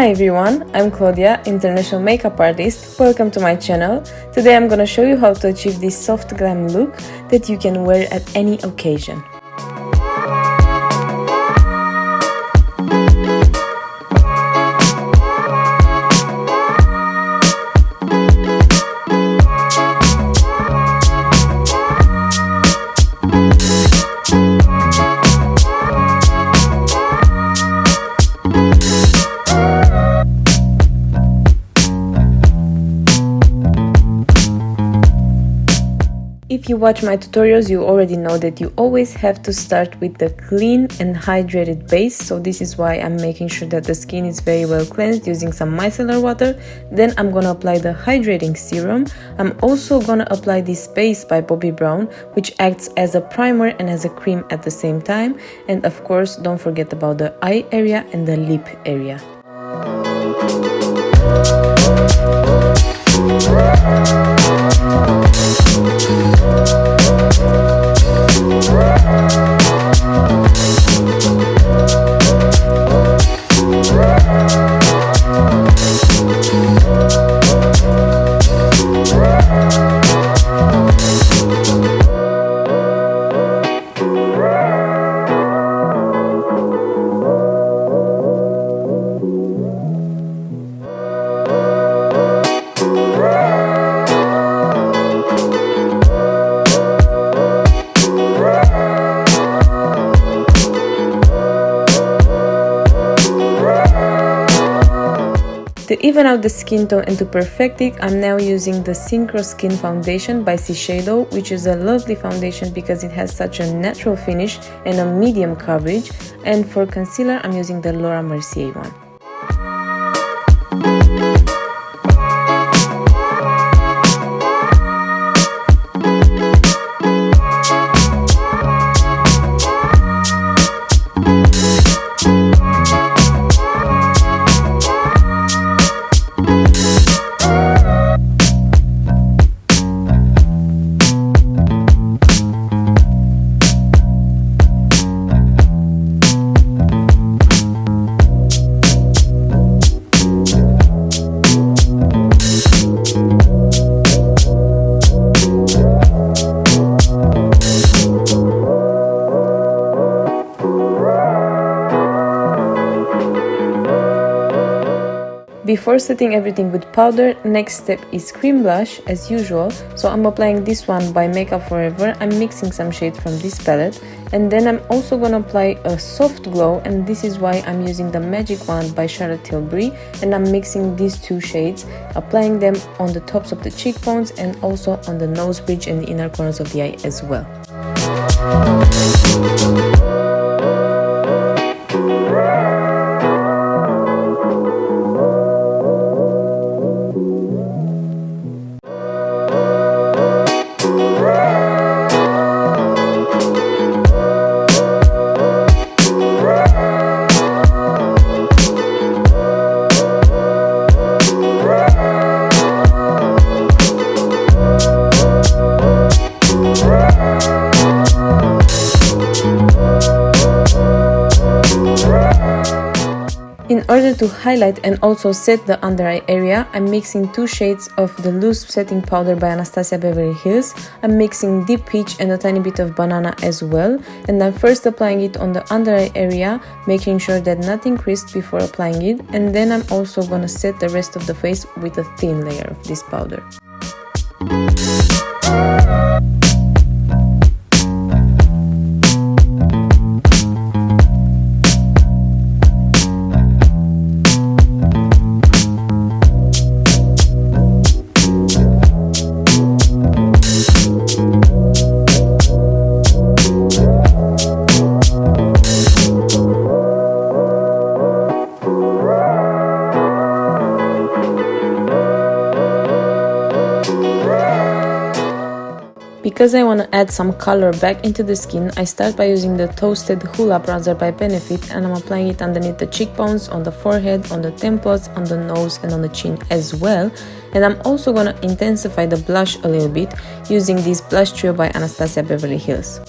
Hi everyone, I'm Claudia, international makeup artist. Welcome to my channel. Today I'm gonna show you how to achieve this soft glam look that you can wear at any occasion. If you watch my tutorials, you already know that you always have to start with the clean and hydrated base. So this is why I'm making sure that the skin is very well cleansed using some micellar water. Then I'm gonna apply the hydrating serum. I'm also gonna apply this base by Bobbi Brown, which acts as a primer and as a cream at the same time. And of course, don't forget about the eye area and the lip area. To even out the skin tone and to perfect it, I'm now using the Synchro Skin Foundation by Shiseido, which is a lovely foundation because it has such a natural finish and a medium coverage. And for concealer, I'm using the Laura Mercier one. Before setting everything with powder, next step is cream blush as usual. So I'm applying this one by Makeup Forever. I'm mixing some shades from this palette, and then I'm also gonna apply a soft glow, and this is why I'm using the Magic Wand by Charlotte Tilbury, and I'm mixing these two shades, applying them on the tops of the cheekbones and also on the nose bridge and the inner corners of the eye as well. In order to highlight and also set the under eye area, I'm mixing two shades of the loose setting powder by Anastasia Beverly Hills. I'm mixing Deep Peach and a tiny bit of Banana as well. And I'm first applying it on the under eye area, making sure that nothing crisps before applying it. And then I'm also gonna set the rest of the face with a thin layer of this powder. Because I want to add some color back into the skin, I start by using the Toasted Hula Bronzer by Benefit, and I'm applying it underneath the cheekbones, on the forehead, on the temples, on the nose and on the chin as well. And I'm also going to intensify the blush a little bit using this blush trio by Anastasia Beverly Hills.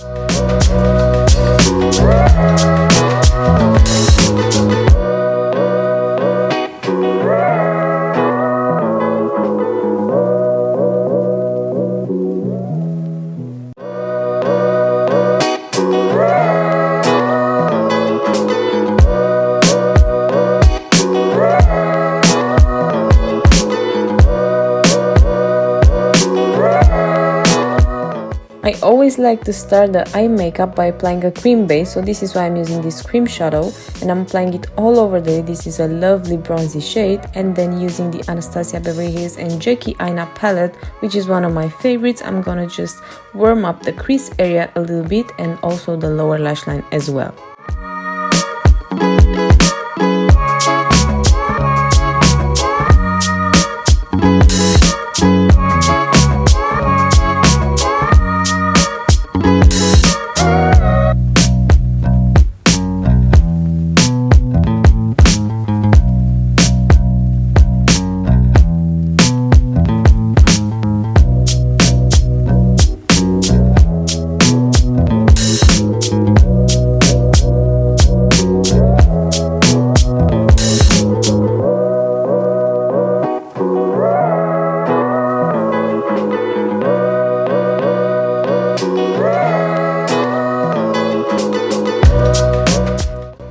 always like to start the eye makeup by applying a cream base, so this is why I'm using this cream shadow and I'm applying it all over the lid. This is a lovely bronzy shade, and then using the Anastasia Beverly Hills and Jackie Aina palette, which is one of my favorites, I'm gonna just warm up the crease area a little bit and also the lower lash line as well.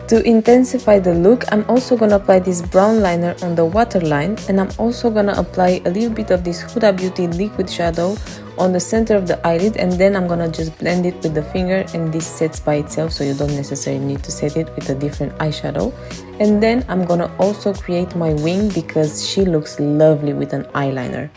To intensify the look, I'm also gonna apply this brown liner on the waterline, and I'm also gonna apply a little bit of this Huda Beauty liquid shadow on the center of the eyelid, and then I'm gonna just blend it with the finger, and this sets by itself, so you don't necessarily need to set it with a different eyeshadow. And then I'm gonna also create my wing because she looks lovely with an eyeliner.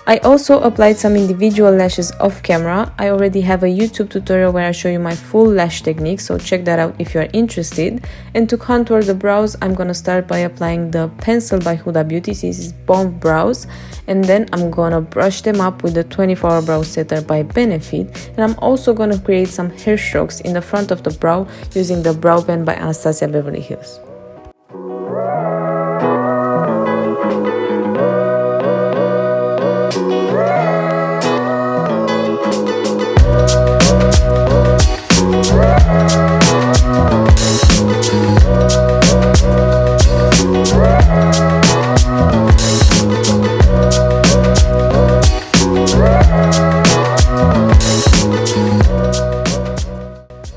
I also applied some individual lashes off camera. I already have a YouTube tutorial where I show you my full lash technique, so check that out if you are interested. And to contour the brows, I'm gonna start by applying the pencil by Huda Beauty. This is Bomb Brows, and then I'm gonna brush them up with the 24-hour brow setter by Benefit. And I'm also gonna create some hair strokes in the front of the brow using the brow pen by Anastasia Beverly Hills.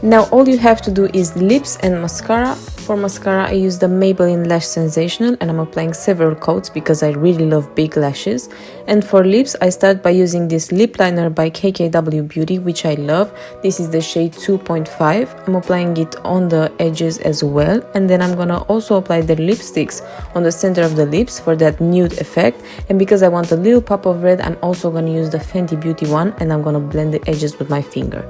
Now all you have to do is lips and mascara. For mascara I use the Maybelline Lash Sensational, and I'm applying several coats because I really love big lashes. And for lips I start by using this lip liner by KKW Beauty, which I love. This is the shade 2.5. I'm applying it on the edges as well, and then I'm gonna also apply the lipsticks on the center of the lips for that nude effect. And because I want a little pop of red, I'm also gonna use the Fenty Beauty one, and I'm gonna blend the edges with my finger.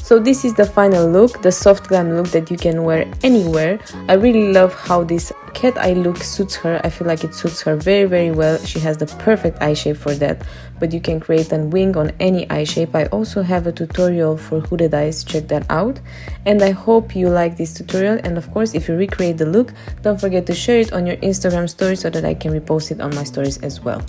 So this is the final look, the soft glam look that you can wear anywhere. I really love how this cat eye look suits her. I feel like it suits her very well. She has the perfect eye shape for that, but you can create a wing on any eye shape. I also have a tutorial for hooded eyes, check that out. And I hope you like this tutorial, and of course if you recreate the look, don't forget to share it on your Instagram story so that I can repost it on my stories as well.